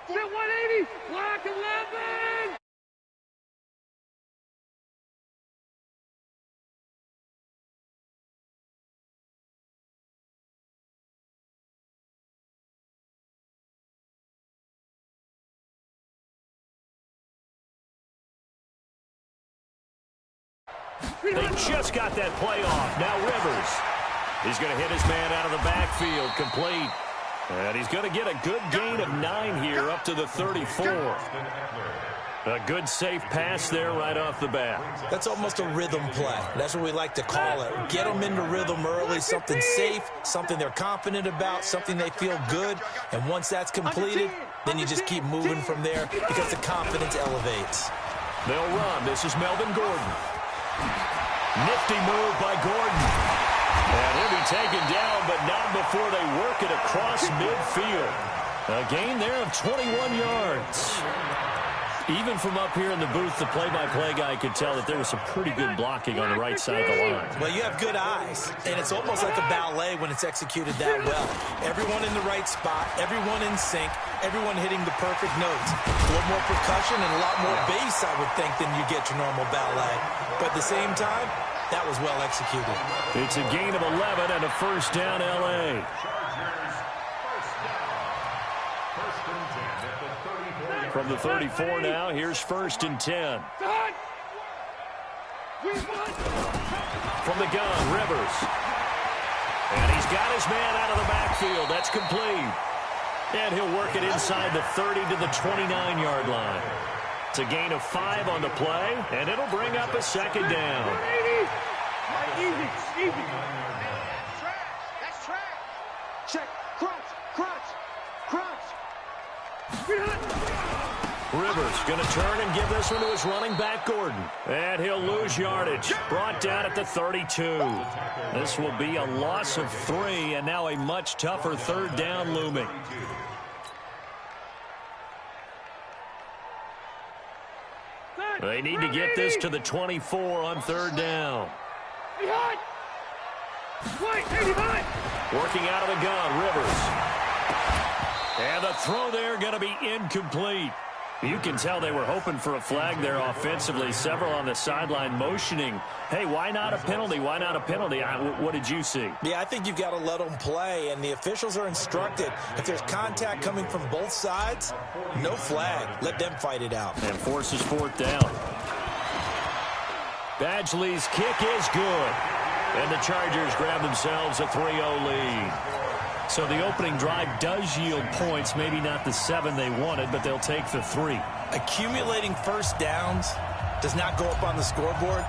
180, block 11. They just got that play off. Now Rivers. He's going to hit his man out of the backfield, complete. And he's going to get a good gain of 9 here up to the 34. A good safe pass there right off the bat. That's almost a rhythm play. That's what we like to call it. Get them into rhythm early, something safe, something they're confident about, something they feel good. And once that's completed, then you just keep moving from there because the confidence elevates. They'll run. This is Melvin Gordon. Nifty move by Gordon. And he'll be taken down, but not before they work it across midfield. A gain there of 21 yards. Even from up here in the booth, the play-by-play guy could tell that there was some pretty good blocking on the right side of the line. Well, you have good eyes, and it's almost like a ballet when it's executed that well. Everyone in the right spot, everyone in sync, everyone hitting the perfect notes. A little more percussion and a lot more bass, I would think, than you get your normal ballet. But at the same time, that was well executed. It's a gain of 11 and a first down, L.A. From the 34 now, here's 1st and 10. From the gun, Rivers. And he's got his man out of the backfield. That's complete. And he'll work it inside the 30 to the 29-yard line. It's a gain of 5 on the play, and it'll bring up a second down. Easy. That's track. Check. Crunch. Rivers going to turn and give this one to his running back, Gordon. And he'll lose yardage. Brought down at the 32. This will be a loss of 3, and now a much tougher 3rd down looming. They need to get this to the 24 on 3rd down. Working out of the gun, Rivers. And the throw there going to be incomplete. You can tell they were hoping for a flag there offensively. Several on the sideline motioning, hey, why not a penalty? Why not a penalty? What did you see? Yeah, I think you've got to let them play, and the officials are instructed. If there's contact coming from both sides, no flag. Let them fight it out. And forces 4th down. Badgley's kick is good. And the Chargers grab themselves a 3-0 lead. So the opening drive does yield points, maybe not the 7 they wanted, but they'll take the 3. Accumulating first downs does not go up on the scoreboard,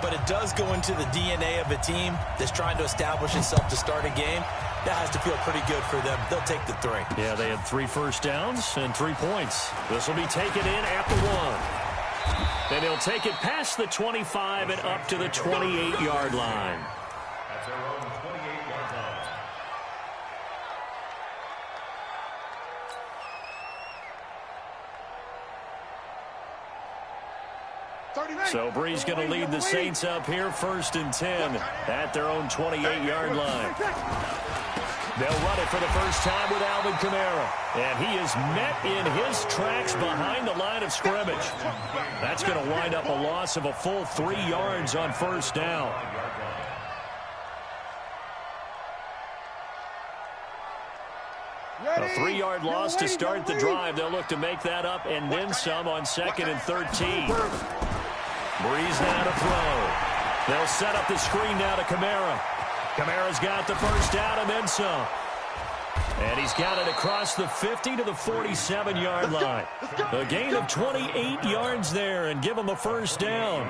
but it does go into the DNA of a team that's trying to establish itself to start a game. That has to feel pretty good for them. They'll take the 3. Yeah, they had 3 first downs and 3 points. This will be taken in at the 1. And he'll take it past the 25 and up to the 28-yard line. That's their own 28-yard line. So Bree's going to lead the Saints up here 1st and 10 at their own 28-yard line. They'll run it for the first time with Alvin Kamara. And he is met in his tracks behind the line of scrimmage. That's going to wind up a loss of a full 3 yards on 1st down. A 3-yard loss to start the drive. They'll look to make that up and then some on 2nd and 13. Breeze now to throw. They'll set up the screen now to Kamara. Kamara's got the first down and then some. And he's got it across the 50 to the 47-yard line. A gain of 28 yards there and give him a first down.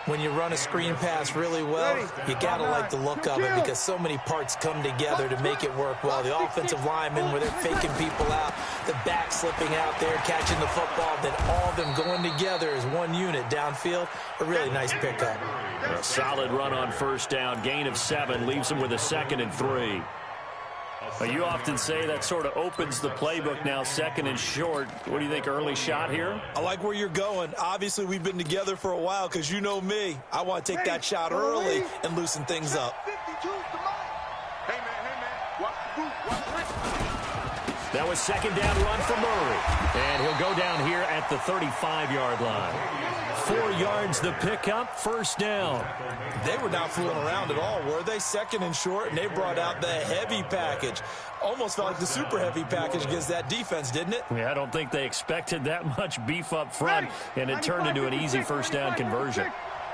When you run a screen pass really well, you got to like the look of it because so many parts come together to make it work well. The offensive linemen, where they're faking people out, the back slipping out there, catching the football, then all of them going together as one unit downfield. A really nice pickup. A solid run on first down. Gain of 7 leaves him with a 2nd and 3. You often say that sort of opens the playbook now, 2nd and short. What do you think, early shot here? I like where you're going. Obviously, we've been together for a while because you know me. I want to take that shot early and loosen things up. That was second down run for Murray. And he'll go down here at the 35-yard line. 4 yards the pickup, first down. They were not fooling around at all, were they? Second and short, and they brought out the heavy package. Almost felt like the super heavy package against that defense, didn't it? Yeah, I don't think they expected that much beef up front, and it turned into an easy first down conversion.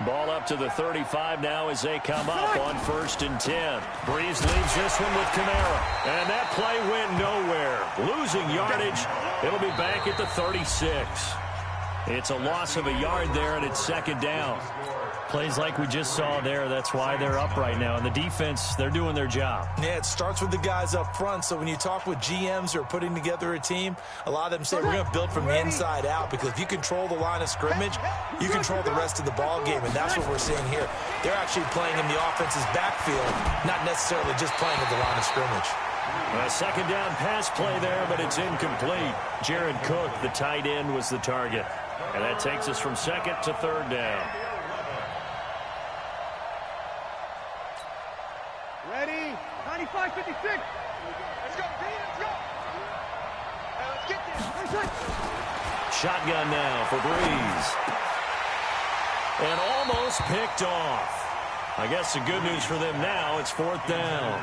Ball up to the 35 now as they come up on 1st and 10. Breeze leaves this one with Kamara. And that play went nowhere. Losing yardage. It'll be back at the 36. It's a loss of a yard there, and it's second down. Plays like we just saw there, that's why they're up right now. And the defense, they're doing their job. Yeah, it starts with the guys up front. So when you talk with GMs who are putting together a team, a lot of them say we're going to build from the inside out, because if you control the line of scrimmage, you control the rest of the ball game. And that's what we're seeing here. They're actually playing in the offense's backfield, not necessarily just playing at the line of scrimmage. A second down pass play there, but it's incomplete. Jared Cook, the tight end, was the target. And that takes us from second to third down. Ready? 95-56. Let's go, D. Let's go. Let's get this. Shotgun now for Breeze. And almost picked off. I guess the good news for them now, it's 4th down.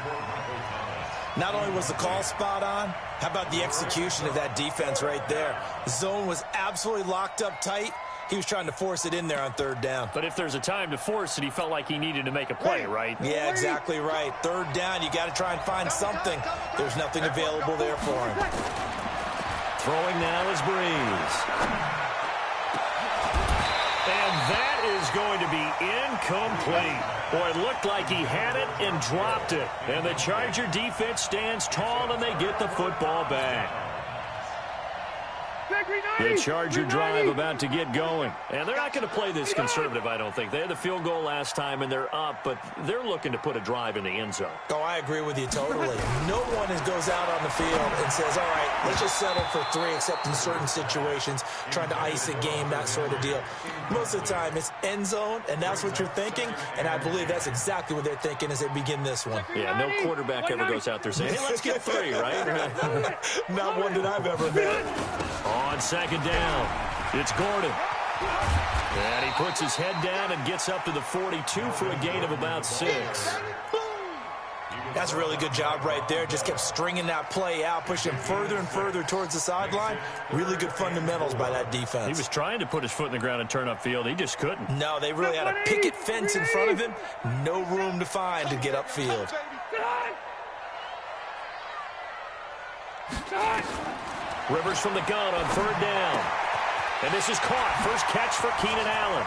Not only was the call spot on, how about the execution of that defense right there? The zone was absolutely locked up tight. He was trying to force it in there on 3rd down. But if there's a time to force it, he felt like he needed to make a play, right? Yeah, exactly right. 3rd down, you got to try and find something. There's nothing available there for him. Throwing now is Breeze. And that is going to be incomplete. Boy, it looked like he had it and dropped it. And the Charger defense stands tall, and they get the football back. The Charger drive about to get going. And they're not going to play this conservative, I don't think. They had the field goal last time, and they're up, but they're looking to put a drive in the end zone. Oh, I agree with you totally. No one goes out on the field and says, all right, let's just settle for 3, except in certain situations, trying to ice a game, that sort of deal. Most of the time, it's end zone, and that's what you're thinking, and I believe that's exactly what they're thinking as they begin this one. Yeah, no quarterback ever goes out there saying, hey, let's get 3, right? Not one that I've ever met. On second down, it's Gordon. And he puts his head down and gets up to the 42 for a gain of about 6. That's a really good job right there. Just kept stringing that play out, pushing further and further towards the sideline. Really good fundamentals by that defense. He was trying to put his foot in the ground and turn upfield. He just couldn't. No, they really had a picket fence in front of him. No room to find to get upfield. Rivers from the gun on 3rd down. And this is caught. First catch for Keenan Allen.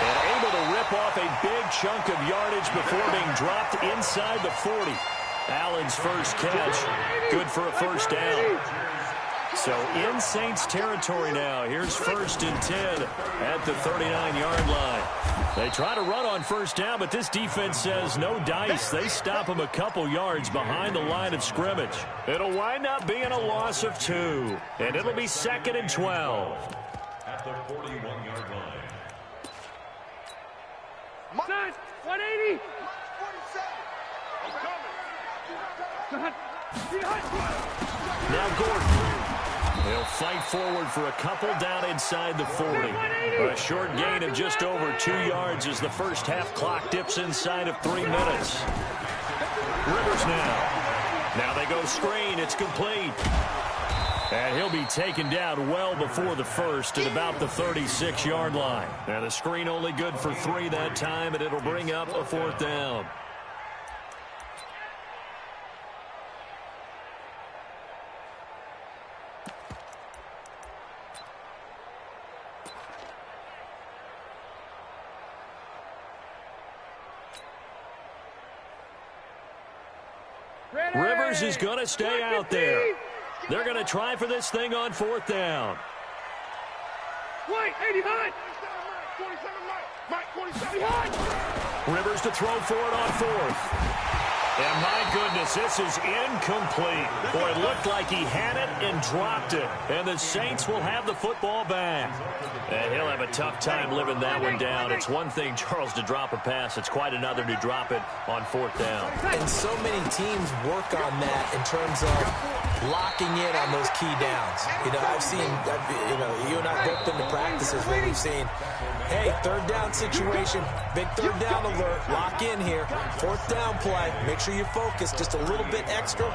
And able to rip off a big chunk of yardage before being dropped inside the 40. Allen's first catch. Good for a first down. So in Saints territory now. Here's 1st and 10 at the 39-yard line. They try to run on 1st down, but this defense says no dice. They stop them a couple yards behind the line of scrimmage. It'll wind up being a loss of 2. And it'll be 2nd and 12. At the 41-yard line. 180. Now Gordon. They'll fight forward for a couple down inside the 40. A short gain of just over 2 yards as the first half clock dips inside of 3 minutes. Rivers now. Now they go screen. It's complete. And he'll be taken down well before the first at about the 36-yard line. Now the screen only good for 3 that time, and it'll bring up a 4th down. Rivers is going to stay out there. They're going to try for this thing on 4th down. White, 80 high. 47 high. Rivers to throw for it on 4th. And my goodness, this is incomplete. Boy, it looked like he had it and dropped it. And the Saints will have the football back. And he'll have a tough time living that one down. It's one thing, Charles, to drop a pass. It's quite another to drop it on 4th down. And so many teams work on that in terms of locking in on those key downs. You know, I've seen, you and I both been to practices where we've seen, hey, third down situation, big third down alert, lock in here, fourth down play, make sure you focus just a little bit extra.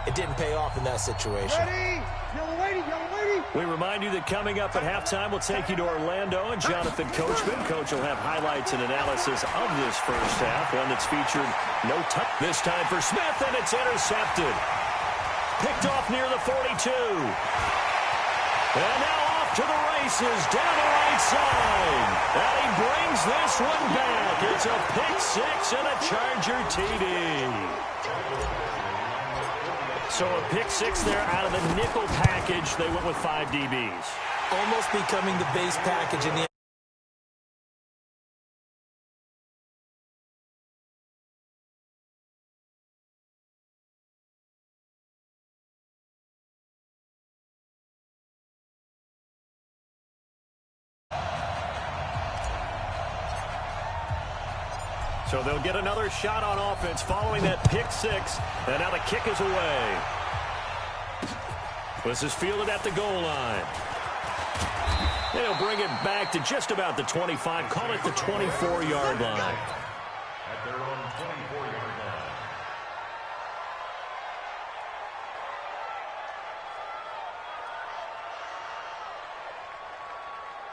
It didn't pay off in that situation. Ready? Yellow lady, yellow lady. We remind you that coming up at halftime, we'll take you to Orlando, and Jonathan Coachman. Coach will have highlights and analysis of this first half, one that's featured no touch. This time for Smith, and it's intercepted. Picked off near the 42. And now off to the races, down the right side. And he brings this one back. It's a pick six and a Charger TD. So a pick six there out of the nickel package. They went with 5 DBs. Almost becoming the base package in the So they'll get another shot on offense following that pick six. And now the kick is away. This is fielded at the goal line. They'll bring it back to just about the 25. Call it the 24-yard line. At their own 24-yard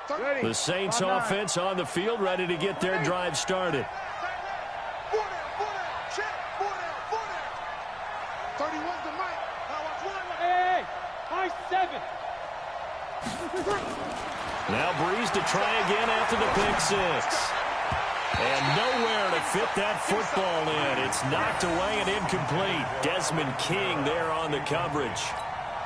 line. Ready. The Saints offense on the field, ready to get their drive started. 31's the mic. Hey, high 7. Now Breeze to try again after the pick six. And nowhere to fit that football in. It's knocked away and incomplete. Desmond King there on the coverage.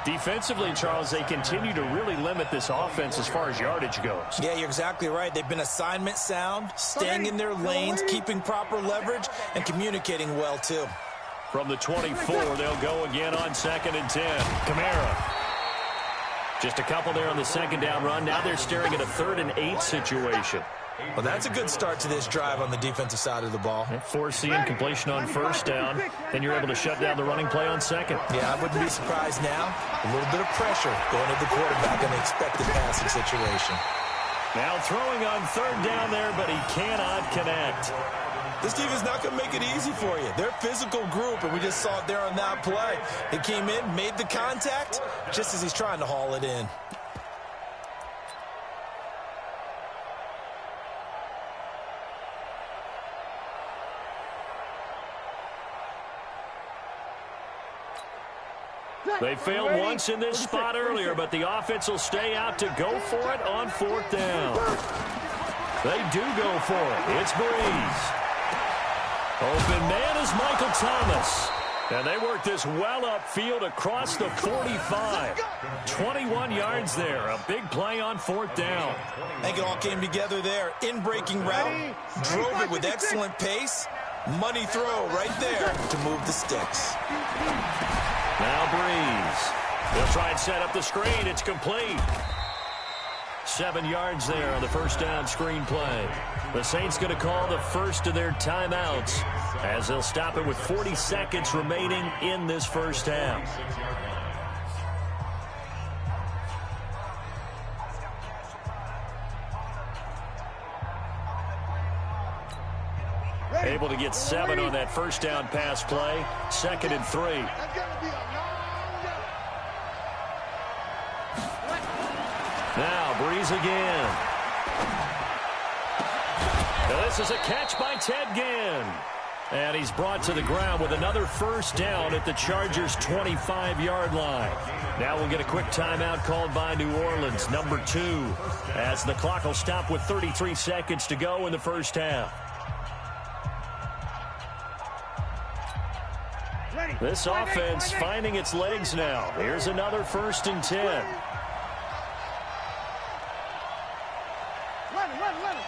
Defensively, Charles, they continue to really limit this offense as far as yardage goes. Yeah, you're exactly right. They've been assignment sound, staying in their lanes, keeping proper leverage, and communicating well, too. From the 24, they'll go again on 2nd and 10. Kamara. Just a couple there on the second down run. Now they're staring at a 3rd and 8 situation. Well, that's a good start to this drive on the defensive side of the ball. Force the incompletion on first down. Then you're able to shut down the running play on second. Yeah, I wouldn't be surprised now. A little bit of pressure going to the quarterback in the expected passing situation. Now throwing on 3rd down there, but he cannot connect. This team is not going to make it easy for you. They're a physical group, and we just saw it there on that play. He came in, made the contact, just as he's trying to haul it in. They failed once in this spot earlier, but the offense will stay out to go for it on 4th down. They do go for it. It's Breeze. Open man is Michael Thomas. And they work this well upfield across the 45. 21 yards there. A big play on 4th down. I think it all came together there. In-breaking route. Drove it with excellent pace. Money throw right there to move the sticks. Now Breeze. They'll try and set up the screen. It's complete. 7 yards there on the first down screen play. The Saints going to call the first of their timeouts as they'll stop it with 40 seconds remaining in this first half. Able to get 7 on that first down pass play. 2nd and 3. Now Breeze again. Now this is a catch by Ted Ginn. And he's brought to the ground with another first down at the Chargers' 25-yard line. Now we'll get a quick timeout called by New Orleans, number 2, as the clock will stop with 33 seconds to go in the first half. This offense finding its legs now. Here's another 1st and 10. Let him.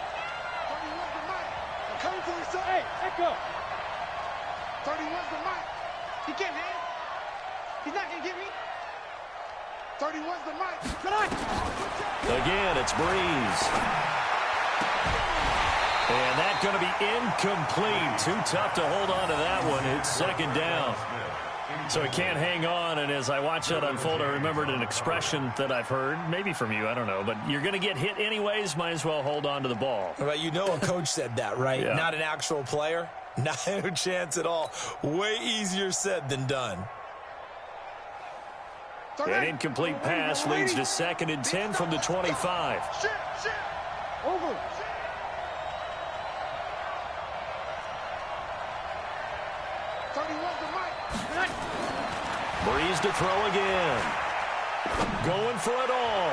31's the mic. I'm coming for you, son. Hey, echo. 31's the mic. He can't hang. He's not going to get me. 31's the mic. Good on. Again, it's Breeze. And that's going to be incomplete. Too tough to hold on to that one. It's 2nd down. So he can't hang on, and as I watch that unfold, I remembered an expression that I've heard, maybe from you, I don't know, but you're going to get hit anyways, might as well hold on to the ball. Well, you know a coach said that, right? Yeah. Not an actual player. Not a chance at all. Way easier said than done. An incomplete pass leads to 2nd and 10 from the 25. Over. Breeze to throw again. Going for it all.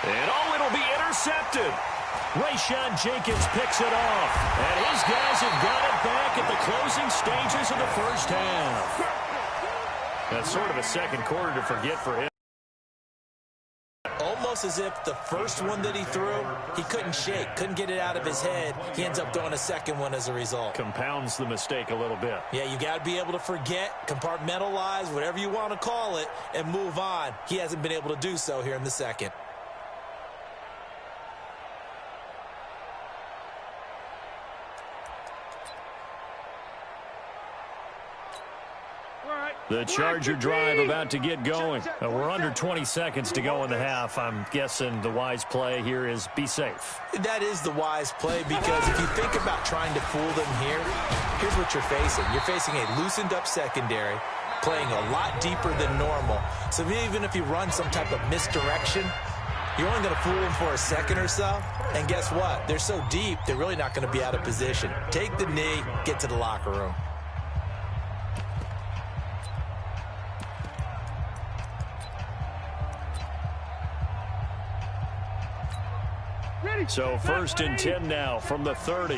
And it'll be intercepted. Rayshawn Jenkins picks it off. And his guys have got it back at the closing stages of the first half. That's sort of a second quarter to forget for him. Almost as if the first one that he threw, he couldn't shake, couldn't get it out of his head. He ends up throwing a second one as a result. Compounds the mistake a little bit. Yeah, you got to be able to forget, compartmentalize, whatever you want to call it, and move on. He hasn't been able to do so here in the second. The Charger drive about to get going. We're under 20 seconds to go in the half. I'm guessing the wise play here is be safe. That is the wise play, because if you think about trying to fool them here, here's what you're facing. You're facing a loosened up secondary, playing a lot deeper than normal. So even if you run some type of misdirection, you're only going to fool them for a second or so. And guess what? They're so deep, they're really not going to be out of position. Take the knee, get to the locker room. So 1st and 10 now from the 30.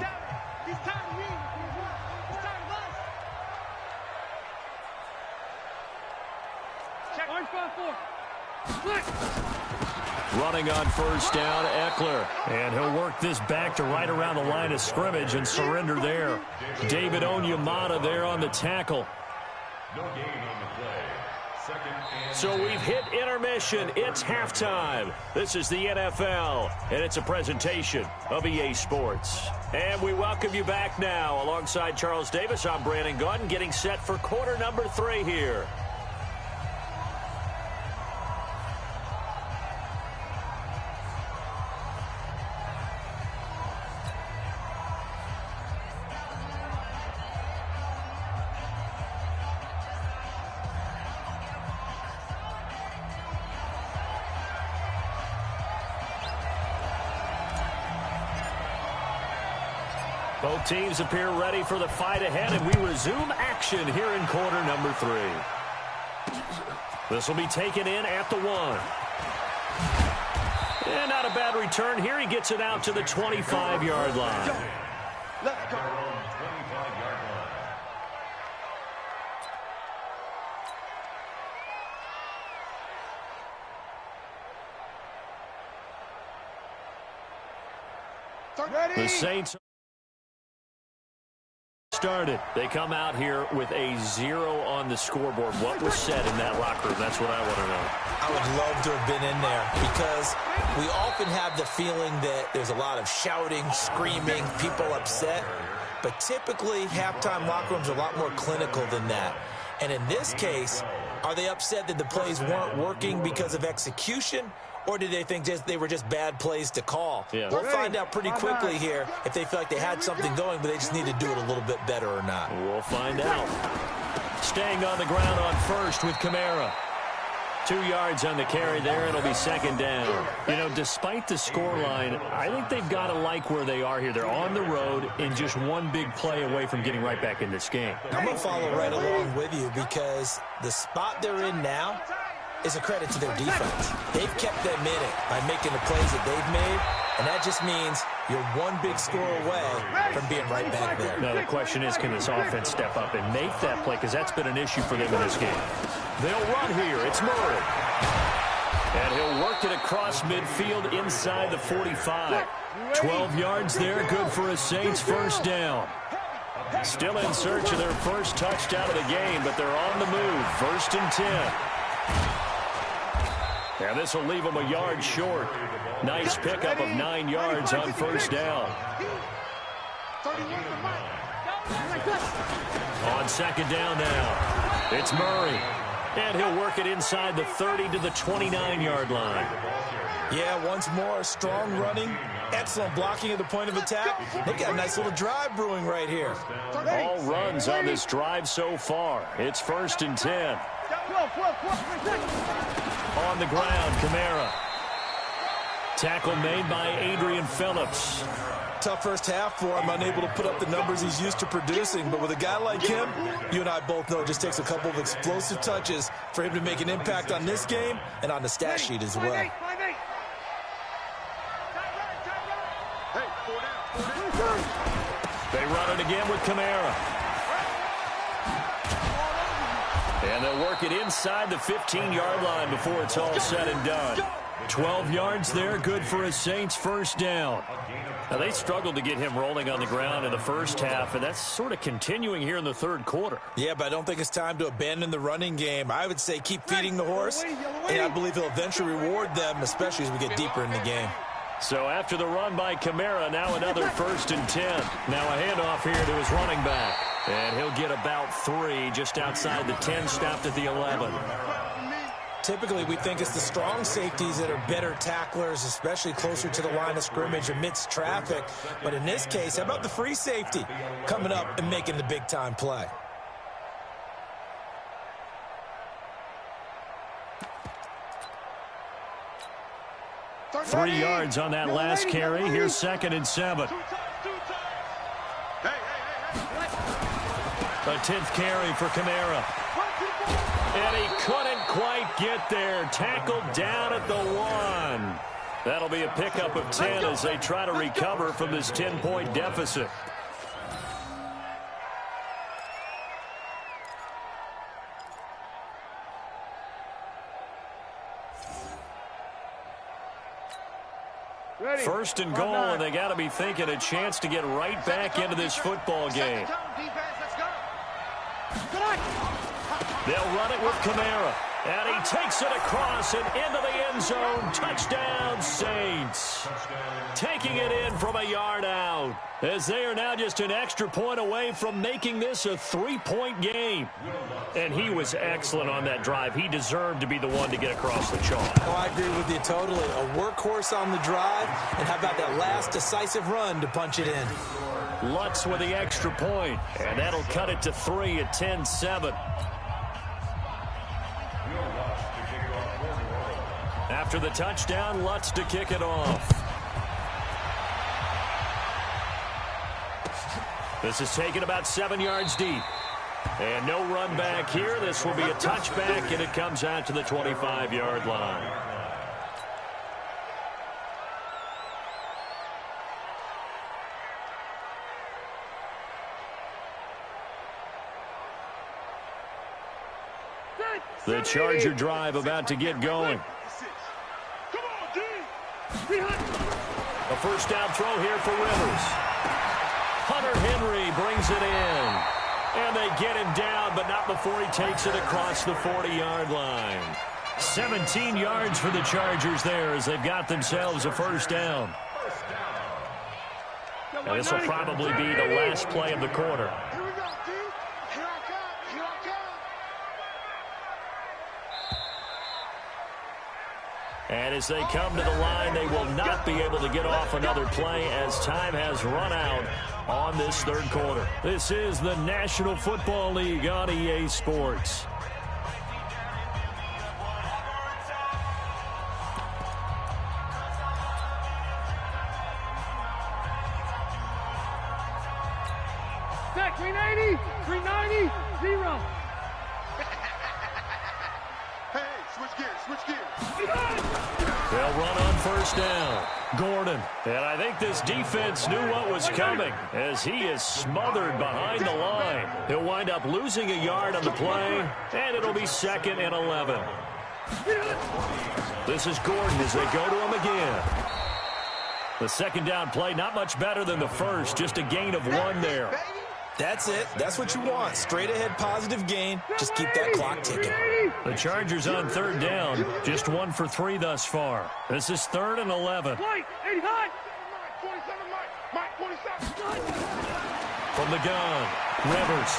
Running on 1st down, Eckler. And he'll work this back to right around the line of scrimmage and surrender there. David Onyemata there on the tackle. No gain on the play. So we've hit intermission. It's halftime. This is the NFL, and it's a presentation of EA Sports. And we welcome you back now. Alongside Charles Davis, I'm Brandon Gaudin, getting set for quarter number 3 here. Both teams appear ready for the fight ahead, and we resume action here in quarter number 3. This will be taken in at the 1. And not a bad return here. He gets it out to the 25-yard line. Let's go. 25-yard line. The Saints started. They come out here with a 0 on the scoreboard. What was said in that locker room? That's what I want to know. I would love to have been in there, because we often have the feeling that there's a lot of shouting, screaming, people upset. But typically, halftime locker rooms are a lot more clinical than that. And in this case, are they upset that the plays weren't working because of execution? Or did they think they were just bad plays to call? Yeah. We'll find out pretty quickly here if they feel like they had something going, but they just need to do it a little bit better or not. We'll find out. Staying on the ground on 1st with Kamara. 2 yards on the carry there. It'll be 2nd down. You know, despite the scoreline, I think they've got to like where they are here. They're on the road and just one big play away from getting right back in this game. I'm going to follow right along with you, because the spot they're in now is a credit to their defense. They've kept them in it by making the plays that they've made, and that just means you're one big score away from being right back there. Now, the question is, can this offense step up and make that play? Because that's been an issue for them in this game. They'll run here. It's Murray. And he'll work it across midfield inside the 45. 12 yards there, good for a Saints first down. Still in search of their first touchdown of the game, but they're on the move. 1st and 10. And this will leave them a yard short. Nice pickup of 9 yards on 1st down. On 2nd down now. It's Murray. And he'll work it inside the 30 to the 29-yard line. Yeah, once more, strong running, excellent blocking at the point of attack. They've got a nice little drive brewing right here. All runs on this drive so far. It's 1st and 10. On the ground, Kamara. Tackle made by Adrian Phillips. Tough first half for him, unable to put up the numbers he's used to producing. But with a guy like him, you and I both know it just takes a couple of explosive touches for him to make an impact on this game and on the stat sheet as well. They run it again with Kamara. And they'll work it inside the 15-yard line before it's all said and done. 12 yards there, good for a Saints first down. Now, they struggled to get him rolling on the ground in the first half, and that's sort of continuing here in the third quarter. Yeah, but I don't think it's time to abandon the running game. I would say keep feeding the horse, and I believe he'll eventually reward them, especially as we get deeper in the game. So after the run by Kamara, now another 1st and 10. Now a handoff here to his running back. And he'll get about 3 just outside the 10, stopped at the 11. Typically, we think it's the strong safeties that are better tacklers, especially closer to the line of scrimmage amidst traffic. But in this case, how about the free safety coming up and making the big-time play? Three yards on that last carry. Here's 2nd and 7. A 10th carry for Kamara. And he couldn't quite get there. Tackled down at the 1. That'll be a pickup of 10 as they try to recover from this 10-point deficit. First and goal, and they got to be thinking a chance to get right back into this football game. They'll run it with Kamara. And he takes it across and into the end zone. Touchdown, Saints. Taking it in from a yard out, as they are now just an extra point away from making this a 3-point game. And he was excellent on that drive. He deserved to be the one to get across the chalk. Oh, I agree with you totally. A workhorse on the drive. And how about that last decisive run to punch it in? Lutz with the extra point. And that'll cut it to 3 at 10-7. After the touchdown, Lutz to kick it off. This is taken about 7 yards deep. And no run back here. This will be a touchback, and it comes out to the 25-yard line. The Charger drive about to get going. A first down throw here for Rivers. Hunter Henry brings it in. And they get him down, but not before he takes it across the 40-yard line. 17 yards for the Chargers there as they've got themselves a first down. And this will probably be the last play of the quarter. And as they come to the line, they will not be able to get off another play as time has run out on this third quarter. This is the National Football League on EA Sports. Back 390, 390, 0. Hey, switch gears. They'll run on first down. Gordon. And I think this defense knew what was coming as he is smothered behind the line. He'll wind up losing a yard on the play, and it'll be 2nd and 11. This is Gordon as they go to him again. The second down play, not much better than the first, just a gain of 1 there. That's it. That's what you want. Straight ahead positive gain. Just keep that clock ticking. The Chargers on third down. Just 1 for 3 thus far. This is 3rd and 11. From the gun, Rivers.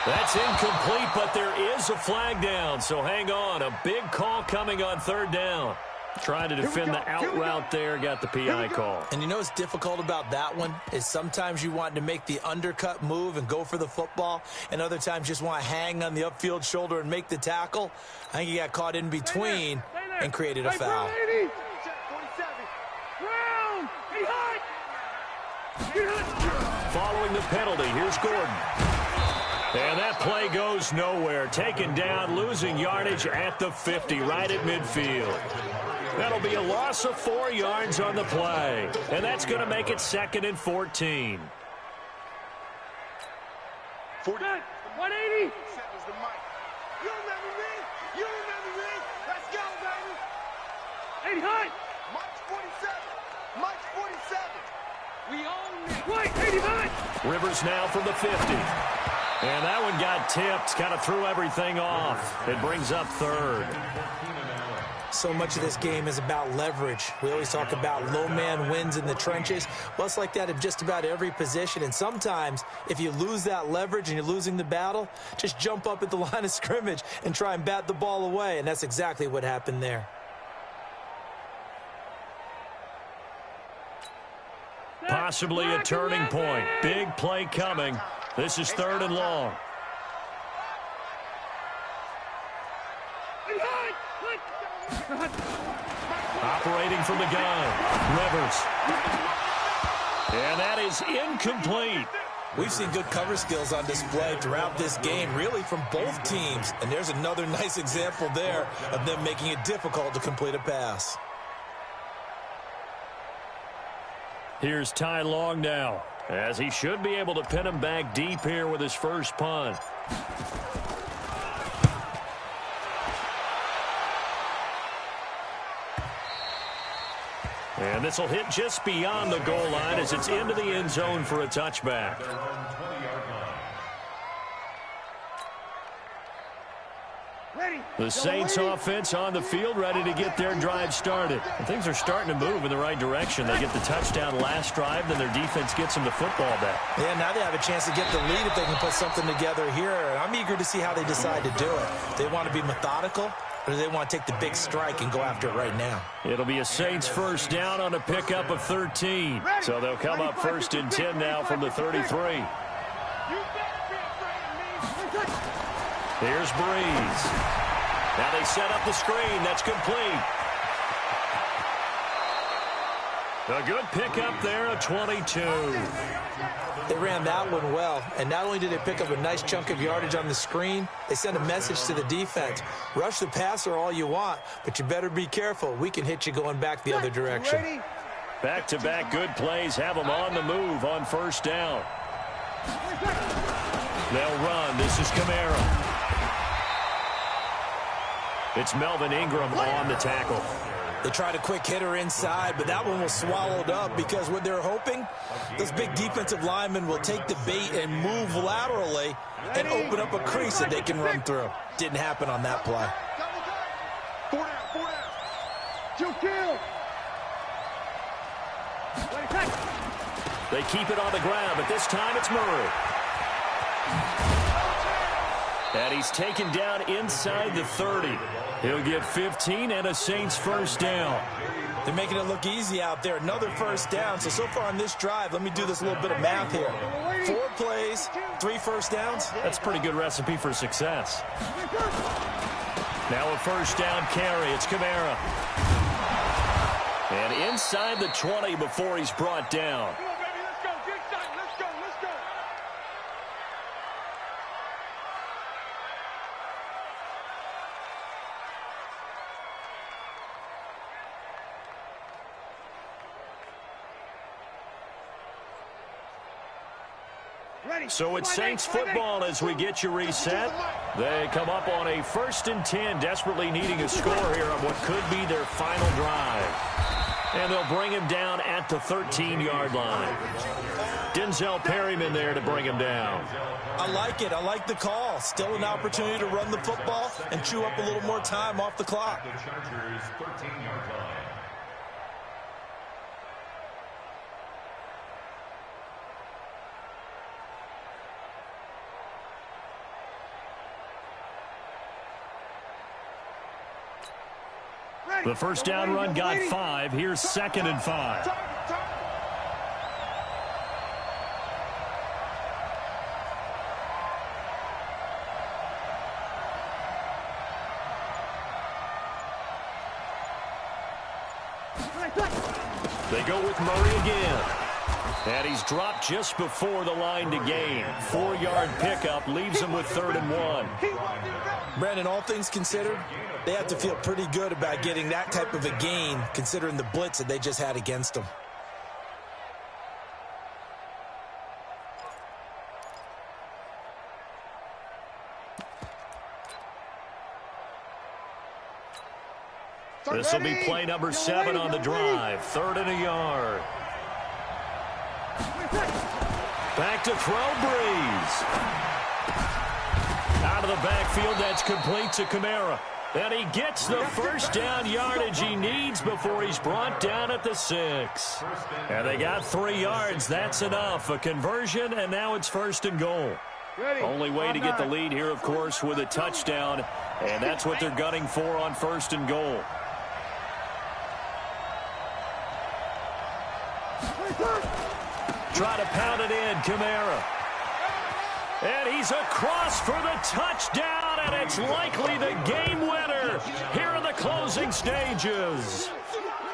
That's incomplete, but there is a flag down, so hang on. A big call coming on third down. Trying to defend the out route there, got the PI call. And you know what's difficult about that one is sometimes you want to make the undercut move and go for the football, and other times just want to hang on the upfield shoulder and make the tackle. I think he got caught in between and created a foul. Following the penalty, here's Gordon. And that play goes nowhere. Taken down, losing yardage at the 50, right at midfield. That'll be a loss of 4 yards on the play. And that's going to make it 2nd and 14. 180. You remember me? You remember me? Let's go, baby. 80 high. March 47. March 47. We own it. Wait, 85. Rivers now from the 50. And that one got tipped, kind of threw everything off. It brings up 3rd. So much of this game is about leverage. We always talk about low man wins in the trenches. Well, it's like that in just about every position. And sometimes, if you lose that leverage and you're losing the battle, just jump up at the line of scrimmage and try and bat the ball away. And that's exactly what happened there. Possibly a turning point. Big play coming. This is 3rd and long. Operating from the gun, Rivers. And that is incomplete. We've seen good cover skills on display throughout this game, really from both teams. And there's another nice example there of them making it difficult to complete a pass. Here's Ty Long now, as he should be able to pin him back deep here with his first punt. And this will hit just beyond the goal line as it's into the end zone for a touchback. The Saints offense on the field ready to get their drive started. And things are starting to move in the right direction. They get the touchdown last drive, then their defense gets them the football back. Yeah, now they have a chance to get the lead if they can put something together here. I'm eager to see how they decide to do it. They want to be methodical, or do they want to take the big strike and go after it right now? It'll be a Saints first down on a pickup of 13. So they'll come up 1st and 10 now from the 33. Here's Breeze. Now they set up the screen. That's complete. A good pickup there, a 22. They ran that one well, and not only did they pick up a nice chunk of yardage on the screen, they sent a message to the defense. Rush the passer all you want, but you better be careful. We can hit you going back the other direction. Back-to-back good plays have them on the move on first down. They'll run. This is Kamara. It's Melvin Ingram on the tackle. They tried a quick hitter inside, but that one was swallowed up because what they're hoping, those big defensive linemen will take the bait and move laterally and open up a crease that they can run through. Didn't happen on that play. 4 down. 2 kill. They keep it on the ground, but this time it's Murray. And he's taken down inside the 30. He'll get 15 and a Saints first down. They're making it look easy out there. Another first down. So far on this drive, let me do this little bit of math here. 4 plays, 3 first downs. That's a pretty good recipe for success. Now a first down carry. It's Kamara. And inside the 20 before he's brought down. So it's Saints football as we get you reset. They come up on a 1st and 10, desperately needing a score here on what could be their final drive. And they'll bring him down at the 13-yard line. Denzel Perryman there to bring him down. I like it. I like the call. Still an opportunity to run the football and chew up a little more time off the clock. The Chargers' 13-yard line. The first down run got 5. Here's 2nd and 5. They go with Murray again. And he's dropped just before the line to gain. 4-yard pickup leaves him with 3rd and 1. Brandon, all things considered, they have to feel pretty good about getting that type of a gain, considering the blitz that they just had against them. This will be play number 7 on the drive. 3rd and a yard. Back to throw, Breeze. Out of the backfield, that's complete to Kamara. And he gets the first down yardage he needs before he's brought down at the 6. And they got 3 yards. That's enough. A conversion, and now it's 1st and goal. Only way to get the lead here, of course, with a touchdown. And that's what they're gunning for on 1st and goal. Try to pound it in, Kamara. And he's across for the touchdown, and it's likely the game winner here in the closing stages.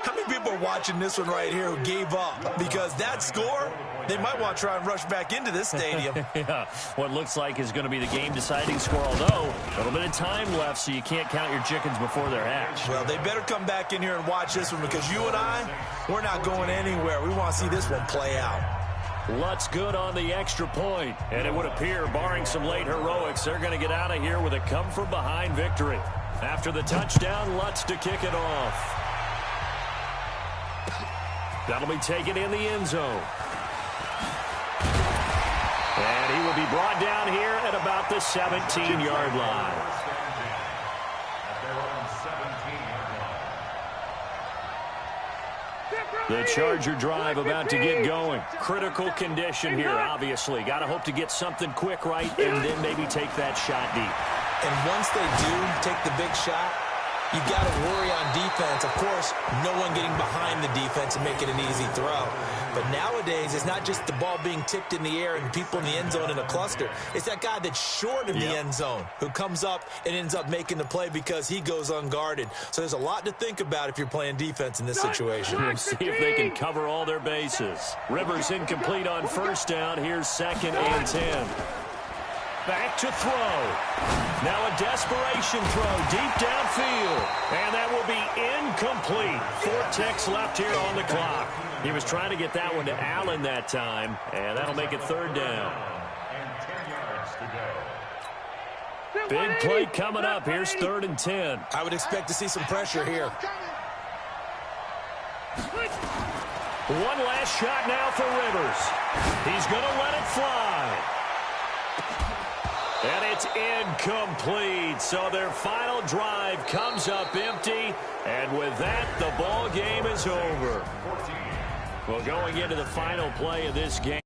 How many people are watching this one right here who gave up? Because that score, they might want to try and rush back into this stadium. Yeah, what looks like is going to be the game-deciding score, although a little bit of time left, so you can't count your chickens before they're hatched. Well, they better come back in here and watch this one, because you and I, we're not going anywhere. We want to see this one play out. Lutz good on the extra point, and it would appear, barring some late heroics, they're going to get out of here with a come-from-behind victory. After the touchdown, Lutz to kick it off. That'll be taken in the end zone. And he will be brought down here at about the 17-yard line. The Charger drive about to get going. Critical condition here, obviously. Got to hope to get something quick right and then maybe take that shot deep. And once they do take the big shot, you got to worry on defense. Of course, no one getting behind the defense and making an easy throw. But nowadays, it's not just the ball being tipped in the air and people in the end zone in a cluster. It's that guy that's short of the end zone who comes up and ends up making the play because he goes unguarded. So there's a lot to think about if you're playing defense in this situation. We'll see if they can cover all their bases. Rivers incomplete on 1st down. Here's 2nd and 10. Back to throw. Now a desperation throw deep downfield. And that will be incomplete. 4 ticks left here on the clock. He was trying to get that one to Allen that time. And that'll make it 3rd down. Big play coming up. Here's 3rd and 10. I would expect to see some pressure here. One last shot now for Rivers. He's going to let it fly. And it's incomplete. So their final drive comes up empty. And with that, the ball game is over. Well, going into the final play of this game.